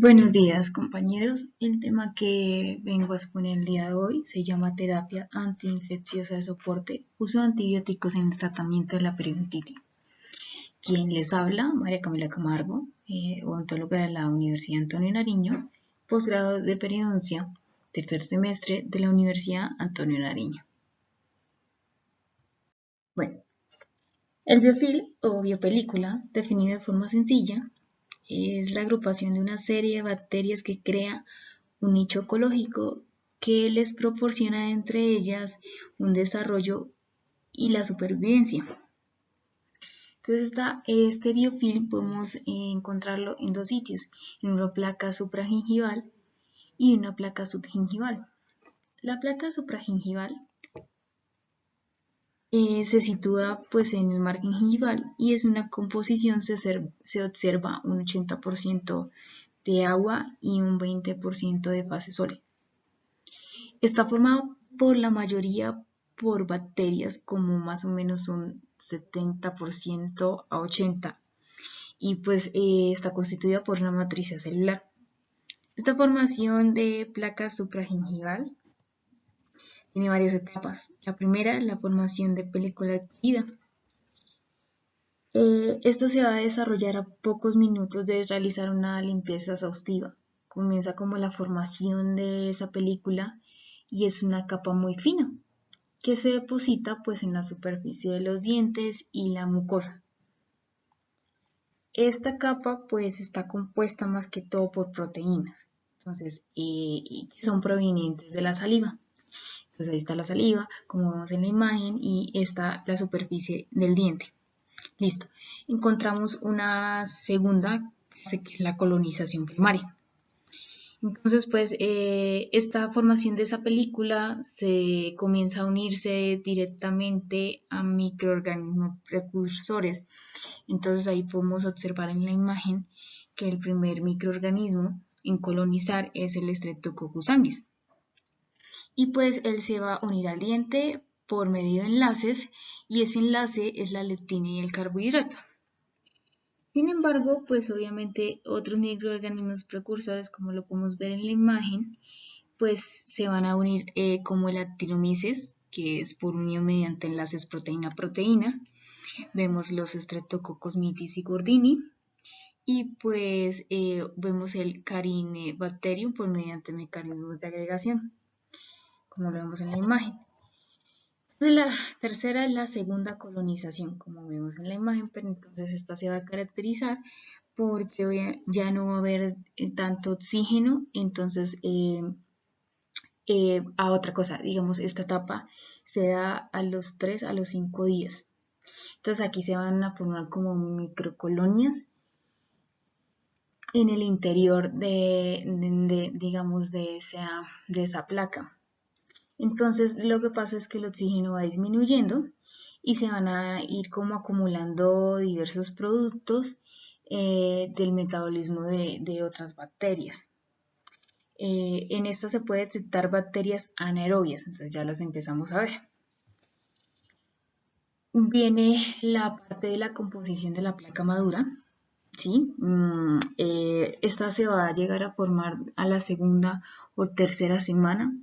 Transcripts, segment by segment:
Buenos días, compañeros. El tema que vengo a exponer el día de hoy se llama terapia antiinfecciosa de soporte, uso de antibióticos en el tratamiento de la periodontitis. Quien les habla, María Camila Camargo, odontóloga de la Universidad Antonio Nariño, posgrado de periodoncia, tercer semestre de la Universidad Antonio Nariño. Bueno, el biofilm o biopelícula, definido de forma sencilla, es la agrupación de una serie de bacterias que crea un nicho ecológico que les proporciona entre ellas un desarrollo y la supervivencia. Entonces este biofilm podemos encontrarlo en dos sitios, en una placa supragingival y una placa subgingival. La placa supragingival se sitúa pues en el margen gingival y es una composición, se observa un 80% de agua y un 20% de fase sólida. Está formado por la mayoría por bacterias, como más o menos un 70% a 80%, y pues está constituida por una matriz celular. Esta formación de placa supragingival tiene varias etapas. La primera es la formación de película adquirida. Esto se va a desarrollar a pocos minutos de realizar una limpieza exhaustiva. Comienza como la formación de esa película y es una capa muy fina que se deposita pues en la superficie de los dientes y la mucosa. Esta capa pues está compuesta más que todo por proteínas, entonces, que son provenientes de la saliva. Entonces ahí está la saliva, como vemos en la imagen, y está la superficie del diente. Listo. Encontramos una segunda fase que es la colonización primaria. Entonces, pues, esta formación de esa película se comienza a unirse directamente a microorganismos precursores. Entonces, ahí podemos observar en la imagen que el primer microorganismo en colonizar es el Streptococcus sanguis. Y pues, él se va a unir al diente por medio de enlaces y ese enlace es la leptina y el carbohidrato. Sin embargo, pues obviamente otros microorganismos precursores, como lo podemos ver en la imagen, pues se van a unir como el Actinomyces, que es por unión mediante enlaces proteína-proteína. Vemos los Streptococcus mitis y gordini. Y pues vemos el Carinebacterium por mediante mecanismos de agregación, como lo vemos en la imagen. La tercera es la segunda colonización, como vemos en la imagen, pero entonces esta se va a caracterizar porque ya no va a haber tanto oxígeno, entonces a otra cosa, digamos, esta etapa se da a los 3 a los 5 días. Entonces aquí se van a formar como microcolonias en el interior digamos, de esa placa. Entonces lo que pasa es que el oxígeno va disminuyendo y se van a ir como acumulando diversos productos del metabolismo de otras bacterias. En esta se puede detectar bacterias anaerobias, entonces ya las empezamos a ver. Viene la parte de la composición de la placa madura, ¿sí? Esta se va a llegar a formar a la segunda o tercera semana.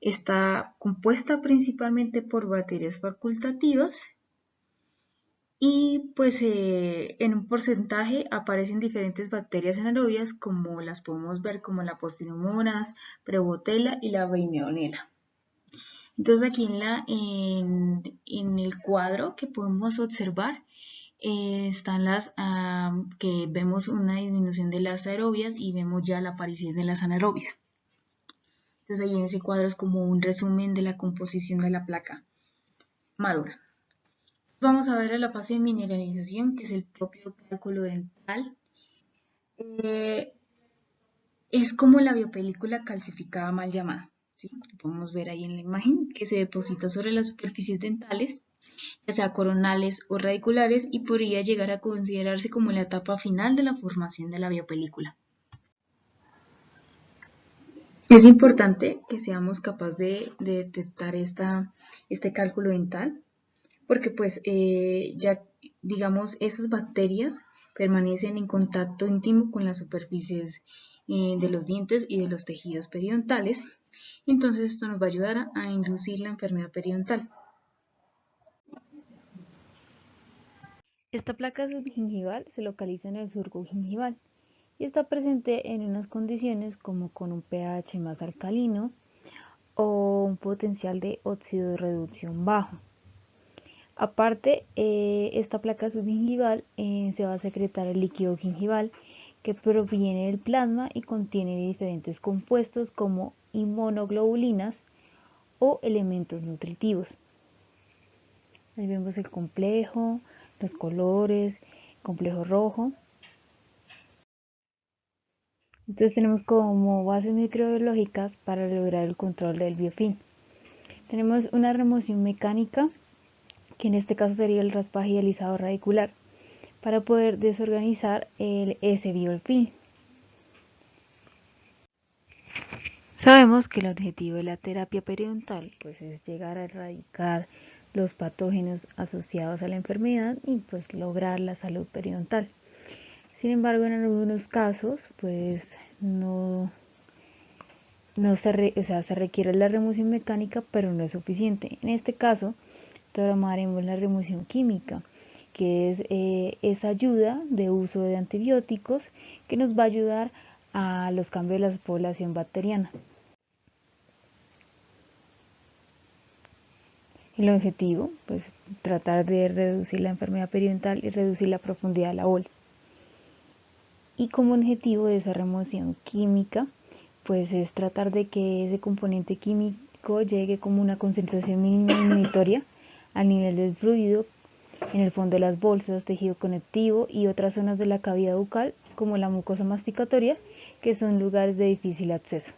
Está compuesta principalmente por bacterias facultativas y pues en un porcentaje aparecen diferentes bacterias anaerobias como las podemos ver como la Porphyromonas, Prevotella y la Veinionella. Entonces aquí en el cuadro que podemos observar están las que vemos una disminución de las aerobias y vemos ya la aparición de las anaerobias. Entonces ahí en ese cuadro es como un resumen de la composición de la placa madura. Vamos a ver a la fase de mineralización, que es el propio cálculo dental. Es como la biopelícula calcificada mal llamada, ¿sí? Podemos ver ahí en la imagen que se deposita sobre las superficies dentales, ya sea coronales o radiculares, y podría llegar a considerarse como la etapa final de la formación de la biopelícula. Es importante que seamos capaces de detectar este cálculo dental, porque pues ya digamos esas bacterias permanecen en contacto íntimo con las superficies de los dientes y de los tejidos periodontales. Entonces esto nos va a ayudar a inducir la enfermedad periodontal. Esta placa subgingival se localiza en el surco gingival y está presente en unas condiciones como con un pH más alcalino o un potencial de óxido de reducción bajo. Aparte, esta placa subgingival se va a secretar el líquido gingival que proviene del plasma y contiene diferentes compuestos como inmunoglobulinas o elementos nutritivos. Ahí vemos el complejo, los colores, complejo rojo. Entonces tenemos como bases microbiológicas para lograr el control del biofilm. Tenemos una remoción mecánica, que en este caso sería el raspaje y alisado radicular, para poder desorganizar ese biofilm. Sabemos que el objetivo de la terapia periodontal pues, es llegar a erradicar los patógenos asociados a la enfermedad y pues lograr la salud periodontal. Sin embargo, en algunos casos pues se requiere la remoción mecánica, pero no es suficiente. En este caso, tomaremos la remoción química, que es esa ayuda de uso de antibióticos que nos va a ayudar a los cambios de la población bacteriana. El objetivo, pues, tratar de reducir la enfermedad periodontal y reducir la profundidad de la bolsa. Y como objetivo de esa remoción química, pues es tratar de que ese componente químico llegue como una concentración mínima inhibitoria al nivel del fluido en el fondo de las bolsas, tejido conectivo y otras zonas de la cavidad bucal, como la mucosa masticatoria, que son lugares de difícil acceso.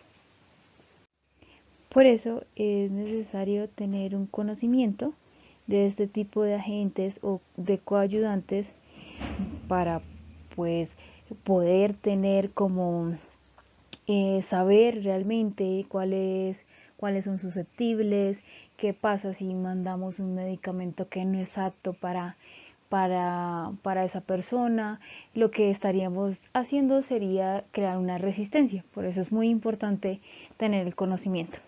Por eso es necesario tener un conocimiento de este tipo de agentes o de coayudantes para pues poder tener como saber realmente cuáles son susceptibles, qué pasa si mandamos un medicamento que no es apto para esa persona. Lo que estaríamos haciendo sería crear una resistencia, por eso es muy importante tener el conocimiento.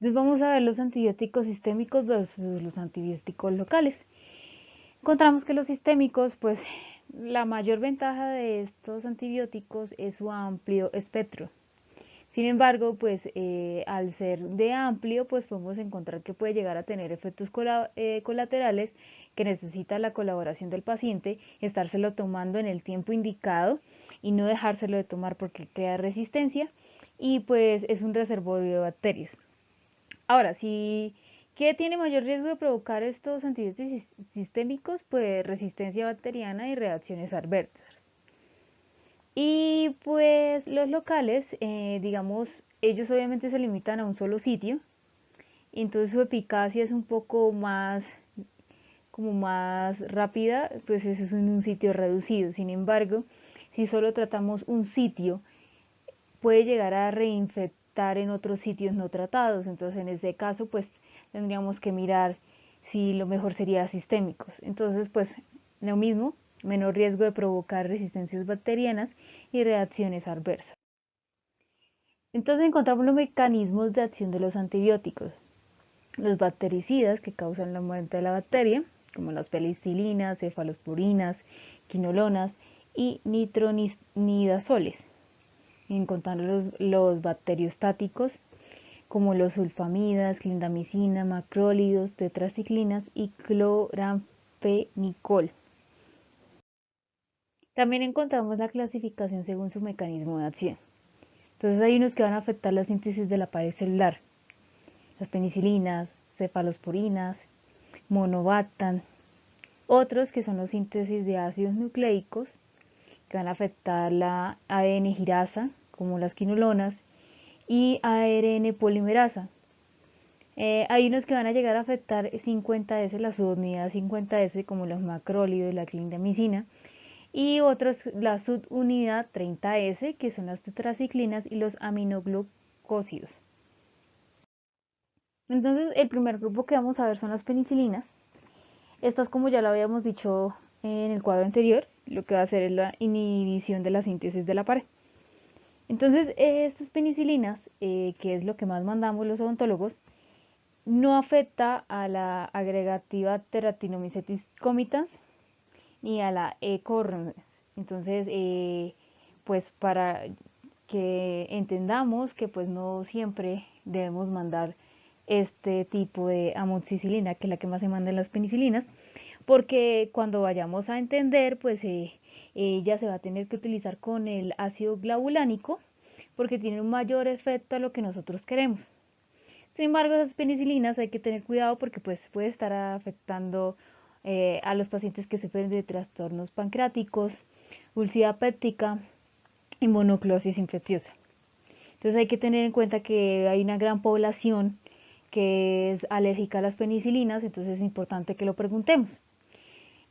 Entonces vamos a ver los antibióticos sistémicos versus los antibióticos locales. Encontramos que los sistémicos, pues la mayor ventaja de estos antibióticos es su amplio espectro. Sin embargo, pues al ser de amplio, pues podemos encontrar que puede llegar a tener efectos colaterales que necesita la colaboración del paciente, estárselo tomando en el tiempo indicado y no dejárselo de tomar porque crea resistencia y pues es un reservorio de bacterias. Ahora, ¿qué tiene mayor riesgo de provocar estos antibióticos sistémicos? Pues resistencia bacteriana y reacciones adversas. Y pues los locales, digamos, ellos obviamente se limitan a un solo sitio, entonces su eficacia es un poco más, como más rápida, pues eso es en un sitio reducido. Sin embargo, si solo tratamos un sitio, puede llegar a reinfectar en otros sitios no tratados. Entonces, en ese caso, pues tendríamos que mirar si lo mejor sería sistémicos. Entonces, pues lo mismo, menor riesgo de provocar resistencias bacterianas y reacciones adversas. Entonces encontramos los mecanismos de acción de los antibióticos. Los bactericidas que causan la muerte de la bacteria, como las penicilinas, cefalosporinas, quinolonas y nitronidazoles. Encontramos los bacteriostáticos, como los sulfamidas, clindamicina, macrólidos, tetraciclinas y cloramfenicol. También encontramos la clasificación según su mecanismo de acción. Entonces hay unos que van a afectar la síntesis de la pared celular, las penicilinas, cefalosporinas, monobactam, otros que son los síntesis de ácidos nucleicos, que van a afectar la ADN girasa, como las quinolonas, y ARN polimerasa. Hay unos que van a llegar a afectar 50S, la subunidad 50S, como los macrólidos y la clindamicina, y otros la subunidad 30S, que son las tetraciclinas y los aminoglucósidos. Entonces, el primer grupo que vamos a ver son las penicilinas. Estas, como ya lo habíamos dicho en el cuadro anterior, lo que va a hacer es la inhibición de la síntesis de la pared. Entonces, estas penicilinas, que es lo que más mandamos los odontólogos, no afecta a la agregativa Teratinomycetes comitans ni a la E. cornes. Entonces, pues para que entendamos que pues no siempre debemos mandar este tipo de amoxicilina, que es la que más se manda en las penicilinas, porque cuando vayamos a entender, pues ella se va a tener que utilizar con el ácido glavulánico, porque tiene un mayor efecto a lo que nosotros queremos. Sin embargo, esas penicilinas hay que tener cuidado porque pues puede estar afectando a los pacientes que sufren de trastornos pancreáticos, úlcera péptica y mononucleosis infecciosa. Entonces hay que tener en cuenta que hay una gran población que es alérgica a las penicilinas, entonces es importante que lo preguntemos.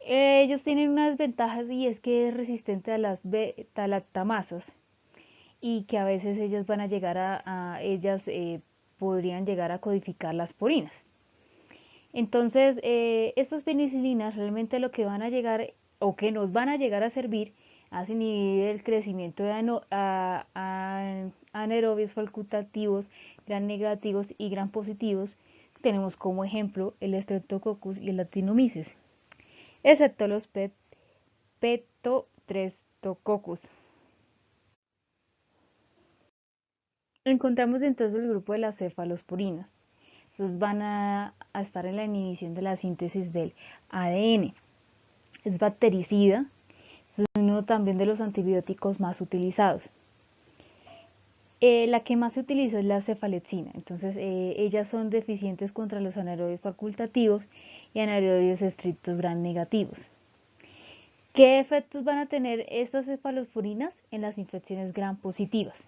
Ellos tienen unas ventajas y es que es resistente a las beta-lactamasas y que a veces ellas van a llegar ellas podrían llegar a codificar las purinas. Entonces, estas penicilinas realmente lo que van a llegar o que nos van a llegar a servir es inhibir el crecimiento de anaerobios facultativos, gram negativos y gram positivos. Tenemos como ejemplo el Streptococcus y el Actinomyces, excepto los Petostreptococcus. Encontramos entonces el grupo de las cefalosporinas. Entonces van a estar en la inhibición de la síntesis del ADN. Es bactericida, es uno también de los antibióticos más utilizados. La que más se utiliza es la cefalexina, entonces ellas son deficientes contra los anaerobios facultativos y anaerobios estrictos gram negativos. ¿Qué efectos van a tener estas cefalosporinas en las infecciones gram positivas?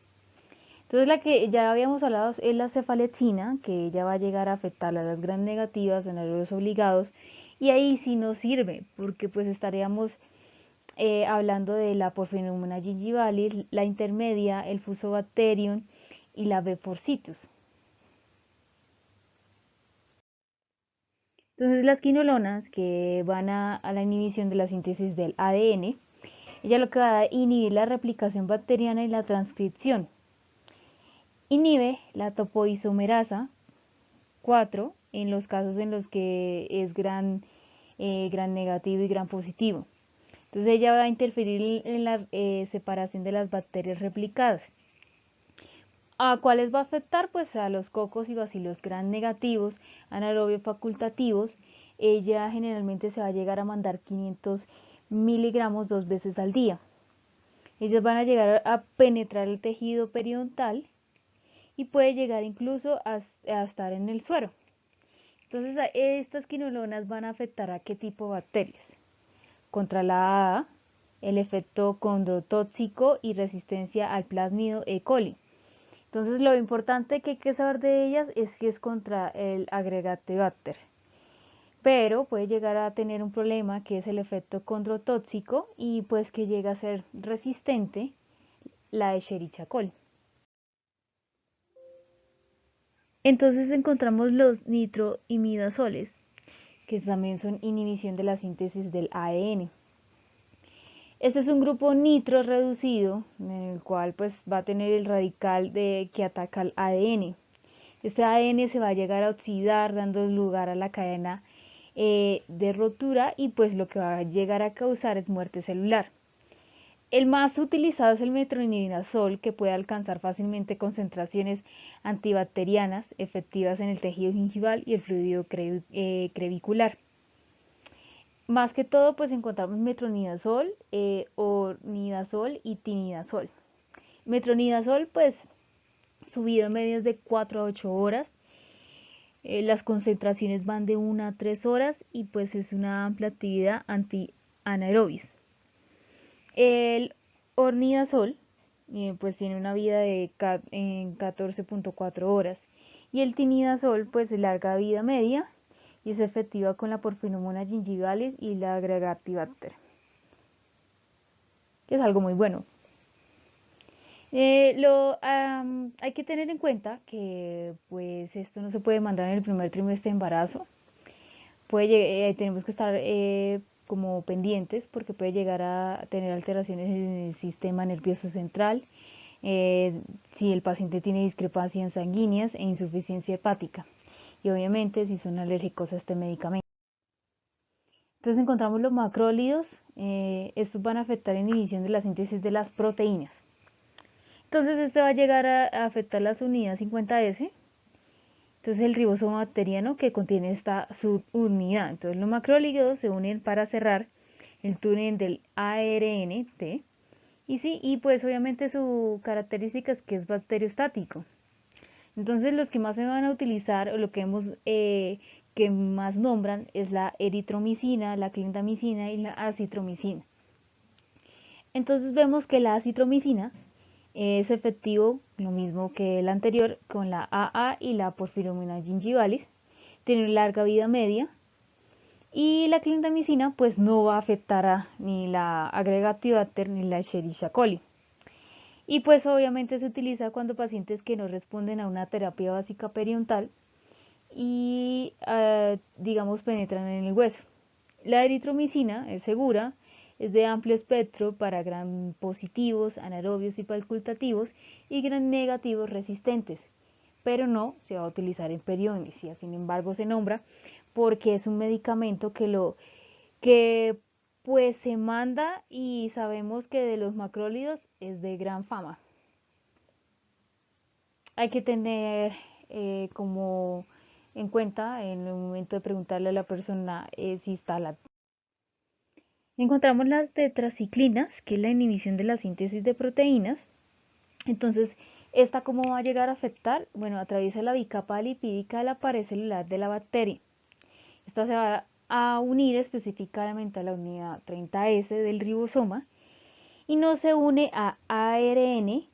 Entonces la que ya habíamos hablado es la cefalexina, que ella va a llegar a afectar a las gram negativas, anaerobios obligados, y ahí sí nos sirve, porque pues estaríamos hablando de la Porphyromonas gingivalis, la intermedia, el Fusobacterium y la B. porcitus. Entonces las quinolonas que van a la inhibición de la síntesis del ADN, ella lo que va a inhibir la replicación bacteriana y la transcripción. Inhibe la topoisomerasa 4 en los casos en los que es gran negativo y gran positivo. Entonces ella va a interferir en la separación de las bacterias replicadas. ¿A cuáles va a afectar? Pues a los cocos y bacilos gram negativos, anaerobios facultativos. Ella generalmente se va a llegar a mandar 500 miligramos 2 veces al día. Ellas van a llegar a penetrar el tejido periodontal y puede llegar incluso a estar en el suero. Entonces estas quinolonas van a afectar a qué tipo de bacterias. Contra la A, el efecto condotóxico y resistencia al plásmido E. coli. Entonces lo importante que hay que saber de ellas es que es contra el Agregatibacter, pero puede llegar a tener un problema que es el efecto condrotóxico y pues que llega a ser resistente la Escherichia coli. Entonces encontramos los nitroimidazoles, que también son inhibición de la síntesis del ADN. Este es un grupo nitro reducido, en el cual pues va a tener el radical que ataca al ADN. Este ADN se va a llegar a oxidar, dando lugar a la cadena de rotura y pues lo que va a llegar a causar es muerte celular. El más utilizado es el metronidazol, que puede alcanzar fácilmente concentraciones antibacterianas efectivas en el tejido gingival y el fluido crevicular. Más que todo, pues encontramos metronidazol, ornidazol y tinidazol. Metronidazol, pues su vida media es de 4 a 8 horas. Las concentraciones van de 1 a 3 horas y pues es una amplia actividad anti-anaerobios. El ornidazol pues tiene una vida de 14.4 horas y el tinidazol pues de larga vida media y es efectiva con la Porphyromonas gingivalis y la Agregatibacter, que es algo muy bueno. Hay que tener en cuenta que pues esto no se puede mandar en el primer trimestre de embarazo. Tenemos que estar como pendientes porque puede llegar a tener alteraciones en el sistema nervioso central, si el paciente tiene discrepancias sanguíneas e insuficiencia hepática y obviamente si son alérgicos a este medicamento. Entonces encontramos los macrólidos, estos van a afectar la inhibición de la síntesis de las proteínas. Entonces este va a llegar a afectar las unidades 50S, entonces el ribosoma bacteriano que contiene esta subunidad. Entonces los macrólidos se unen para cerrar el túnel del ARNT y pues obviamente su característica es que es bacteriostático. Entonces los que más se van a utilizar o lo que que más nombran es la eritromicina, la clindamicina y la acitromicina. Entonces vemos que la acitromicina es efectivo, lo mismo que el anterior, con la AA y la Porphyromonas gingivalis, tiene una larga vida media, y la clindamicina pues no va a afectar ni la Agregatibacter ni la Escherichia coli. Y pues obviamente se utiliza cuando pacientes que no responden a una terapia básica periodontal y digamos penetran en el hueso. La eritromicina es segura, es de amplio espectro para gram positivos, anaerobios y facultativos y gram negativos resistentes, pero no se va a utilizar en periodontia. Sin embargo se nombra porque es un medicamento que pues se manda y sabemos que de los macrólidos es de gran fama. Hay que tener como en cuenta en el momento de preguntarle a la persona si está lactando. Encontramos las tetraciclinas, que es la inhibición de la síntesis de proteínas. Entonces, ¿esta cómo va a llegar a afectar? Bueno, atraviesa la bicapa lipídica de la pared celular de la bacteria. Esta se va a unir específicamente a la unidad 30S del ribosoma y no se une a ARN,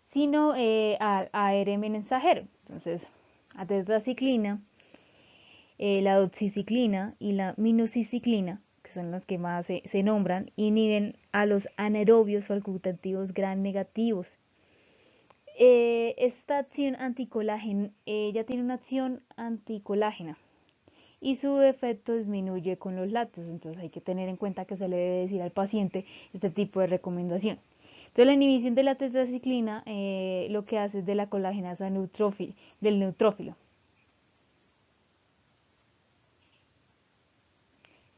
sino al ARN mensajero. Entonces, la tetraciclina, la doxiciclina y la minoxiciclina, que son las que más se nombran, inhiben a los anaerobios facultativos gram negativos. Esta acción anticolágena, ella tiene una acción anticolágena y su efecto disminuye con los lácteos, entonces hay que tener en cuenta que se le debe decir al paciente este tipo de recomendación. Entonces la inhibición de la tetraciclina lo que hace es de la colagenasa del neutrófilo.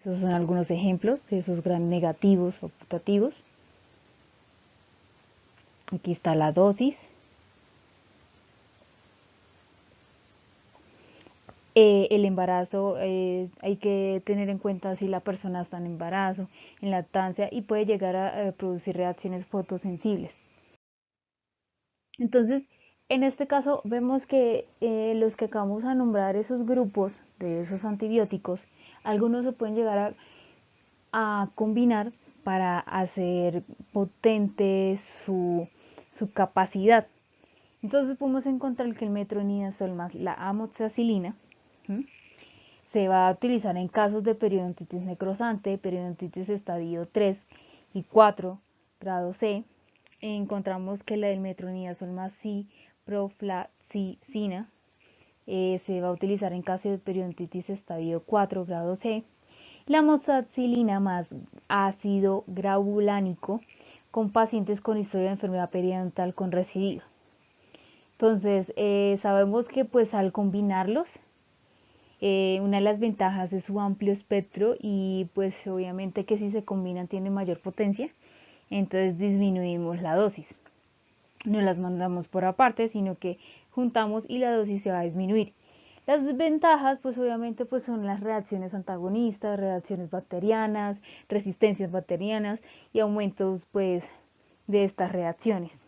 Esos son algunos ejemplos de esos gram negativos o putativos. Aquí está la dosis. El embarazo, hay que tener en cuenta si la persona está en embarazo, en lactancia y puede llegar a producir reacciones fotosensibles. Entonces, en este caso vemos que los que acabamos de nombrar, esos grupos de esos antibióticos, algunos se pueden llegar a combinar para hacer potente su capacidad. Entonces podemos encontrar que el metronidazol más la amoxicilina se va a utilizar en casos de periodontitis necrosante, periodontitis estadio 3 y 4, grado C. Encontramos que la del metronidazol más ciprofloxacina se va a utilizar en casos de periodontitis estadio 4, grado C. La amoxicilina más ácido gravulánico con pacientes con historia de enfermedad periodontal con recidiva. Entonces, sabemos que pues al combinarlos, una de las ventajas es su amplio espectro y pues obviamente que si se combinan tiene mayor potencia, entonces disminuimos la dosis. No las mandamos por aparte, sino que juntamos y la dosis se va a disminuir. Las desventajas pues obviamente pues son las reacciones antagonistas, reacciones bacterianas, resistencias bacterianas y aumentos pues de estas reacciones.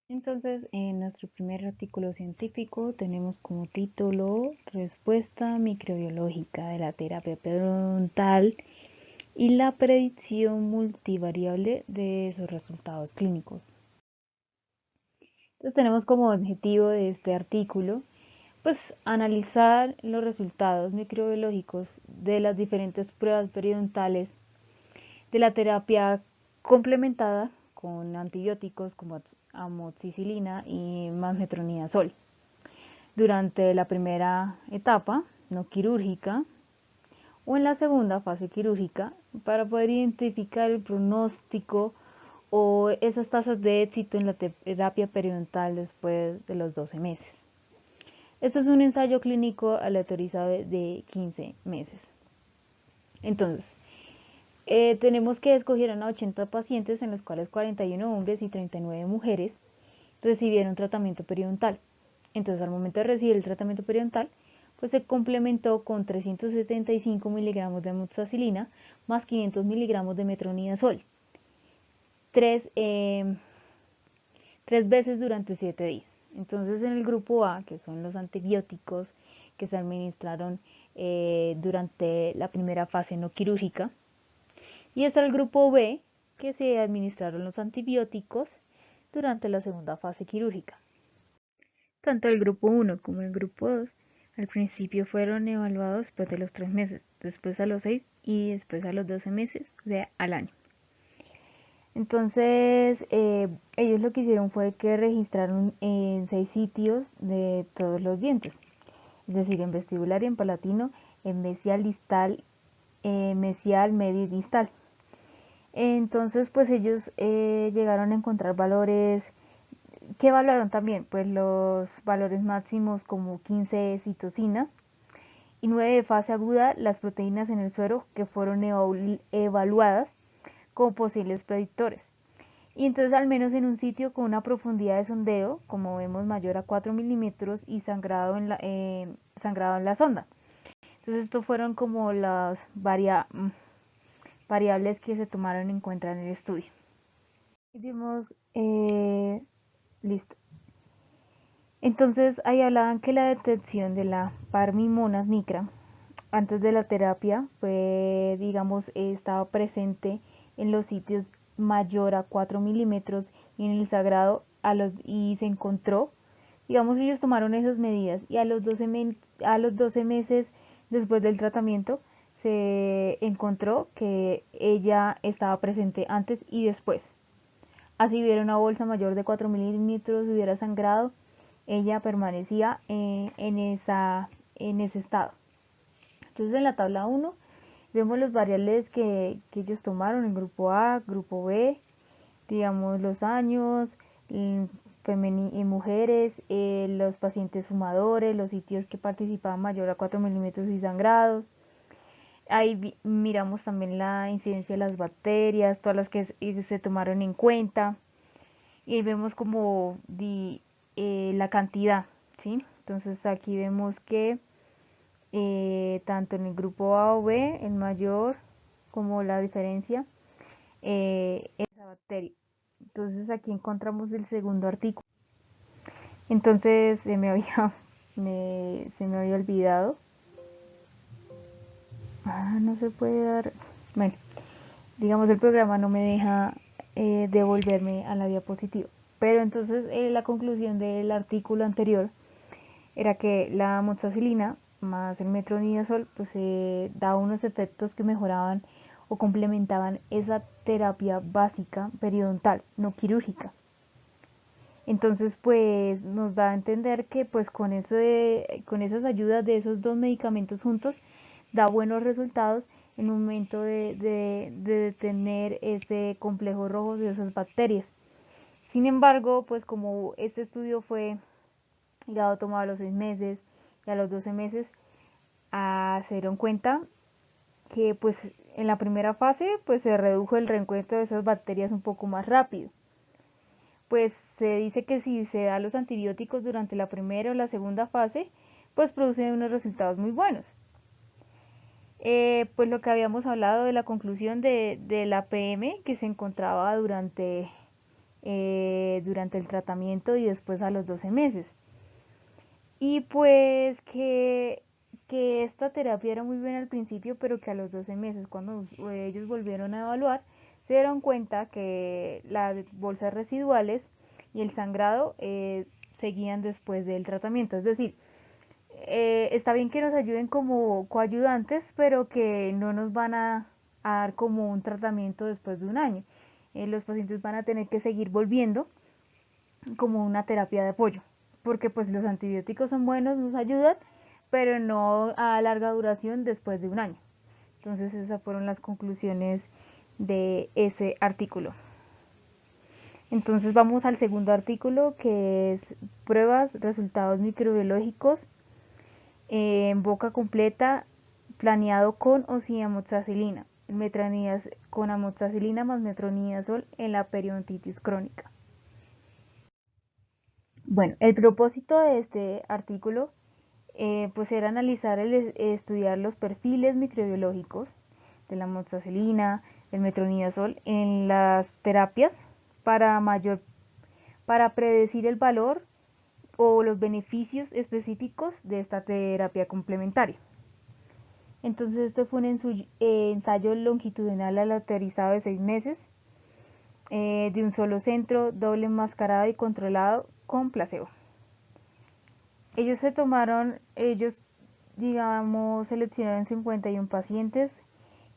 Entonces, en nuestro primer artículo científico tenemos como título Respuesta microbiológica de la terapia periodontal y la predicción multivariable de sus resultados clínicos. Entonces tenemos como objetivo de este artículo pues analizar los resultados microbiológicos de las diferentes pruebas periodontales de la terapia complementada con antibióticos como amoxicilina y más metronidazol durante la primera etapa no quirúrgica o en la segunda fase quirúrgica para poder identificar el pronóstico o esas tasas de éxito en la terapia periodontal después de los 12 meses. Este es un ensayo clínico aleatorizado de 15 meses. Entonces, tenemos que escoger a 80 pacientes, en los cuales 41 hombres y 39 mujeres recibieron tratamiento periodontal. Entonces, al momento de recibir el tratamiento periodontal, pues se complementó con 375 miligramos de amoxicilina más 500 miligramos de metronidazol, tres veces durante 7 días. Entonces, en el grupo A, que son los antibióticos que se administraron durante la primera fase no quirúrgica, y está el grupo B, que se administraron los antibióticos durante la segunda fase quirúrgica. Tanto el grupo 1 como el grupo 2 al principio fueron evaluados después de los 3 meses, después a los 6 y después a los 12 meses, o sea, al año. Entonces, ellos lo que hicieron fue que registraron en 6 sitios de todos los dientes, es decir, en vestibular y en palatino, en mesial, distal, mesial, medio y distal. Entonces, pues ellos llegaron a encontrar valores. ¿Qué evaluaron también? Pues los valores máximos como 15 citocinas y 9 de fase aguda, las proteínas en el suero que fueron evaluadas como posibles predictores. Y entonces al menos en un sitio con una profundidad de sondeo, como vemos, mayor a 4 milímetros y sangrado en la sonda. Entonces estos fueron como las variables que se tomaron en cuenta en el estudio. Y vimos, listo. Entonces ahí hablaban que la detección de la Parvimonas micra antes de la terapia fue, digamos, estaba presente en los sitios mayor a 4 milímetros y en el sagrado y se encontró, digamos, ellos tomaron esas medidas y a los 12 meses después del tratamiento se encontró que ella estaba presente antes y después. Así hubiera una bolsa mayor de 4 milímetros, hubiera sangrado, ella permanecía en ese estado. Entonces en la tabla 1 vemos los variables que ellos tomaron en grupo A, grupo B, digamos los años, y mujeres, los pacientes fumadores, los sitios que participaban mayor a 4 milímetros y sangrados. Ahí miramos también la incidencia de las bacterias, todas las que se tomaron en cuenta. Y ahí vemos como la cantidad, ¿sí? Entonces aquí vemos que tanto en el grupo A o B, el mayor como la diferencia esa bacteria. Entonces aquí encontramos el segundo artículo. Entonces se me había olvidado. No se puede dar. Bueno, digamos el programa no me deja devolverme a la diapositiva. Pero entonces la conclusión del artículo anterior era que la amoxicilina más el metronidazol pues da unos efectos que mejoraban o complementaban esa terapia básica periodontal, no quirúrgica. Entonces pues nos da a entender que pues con esas ayudas de esos dos medicamentos juntos da buenos resultados en el momento de detener ese complejo rojo de esas bacterias. Sin embargo, pues como este estudio fue tomado a los 6 meses y a los 12 meses, se dieron cuenta que pues en la primera fase pues se redujo el reencuentro de esas bacterias un poco más rápido. Pues se dice que si se da los antibióticos durante la primera o la segunda fase, pues produce unos resultados muy buenos. Pues lo que habíamos hablado de la conclusión de la PM que se encontraba durante el tratamiento y después a los 12 meses. Y pues que esta terapia era muy buena al principio, pero que a los 12 meses, cuando ellos volvieron a evaluar, se dieron cuenta que las bolsas residuales y el sangrado seguían después del tratamiento. Es decir, está bien que nos ayuden como coayudantes, pero que no nos van a dar como un tratamiento después de un año. Los pacientes van a tener que seguir volviendo como una terapia de apoyo, porque pues los antibióticos son buenos, nos ayudan, pero no a larga duración después de un año. Entonces esas fueron las conclusiones de ese artículo. Entonces vamos al segundo artículo, que es pruebas, resultados microbiológicos en boca completa, planeado con o sin amoxicilina, con amoxicilina más metronidazol en la periodontitis crónica. Bueno, el propósito de este artículo pues era analizar, estudiar los perfiles microbiológicos de la amoxicilina, el metronidazol en las terapias para predecir el valor o los beneficios específicos de esta terapia complementaria. Entonces este fue un ensayo longitudinal aleatorizado de 6 meses de un solo centro, doble enmascarado y controlado con placebo. Ellos digamos seleccionaron 51 pacientes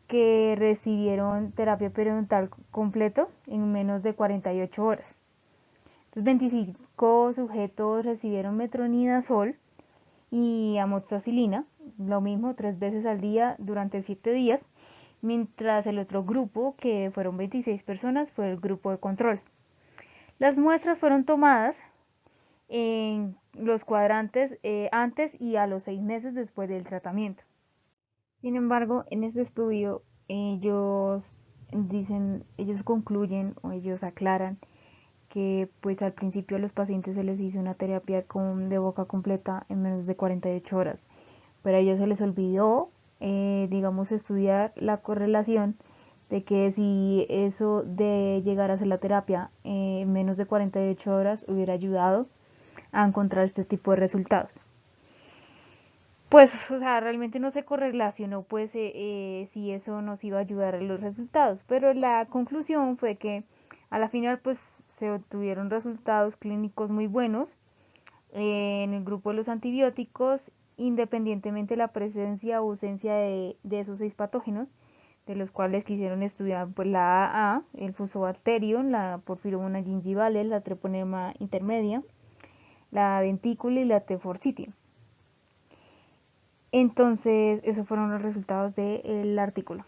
que recibieron terapia periodontal completo en menos de 48 horas. Entonces 25 sujetos recibieron metronidazol y amoxicilina, lo mismo 3 veces al día durante 7 días, mientras el otro grupo, que fueron 26 personas, fue el grupo de control. Las muestras fueron tomadas en los cuadrantes antes y a los 6 meses después del tratamiento. Sin embargo, en este estudio ellos concluyen o ellos aclaran que pues al principio a los pacientes se les hizo una terapia de boca completa en menos de 48 horas, pero a ellos se les olvidó, digamos, estudiar la correlación de que si eso de llegar a hacer la terapia en menos de 48 horas hubiera ayudado a encontrar este tipo de resultados. Pues, o sea, realmente no se correlacionó pues si eso nos iba a ayudar a los resultados, pero la conclusión fue que a la final pues se obtuvieron resultados clínicos muy buenos en el grupo de los antibióticos, independientemente de la presencia o ausencia de esos 6 patógenos, de los cuales quisieron estudiar pues la AA, el Fusobacterium, la Porphyromonas gingivales, la Treponema intermedia, la dentícula y la T. forsythia. Entonces, esos fueron los resultados del artículo.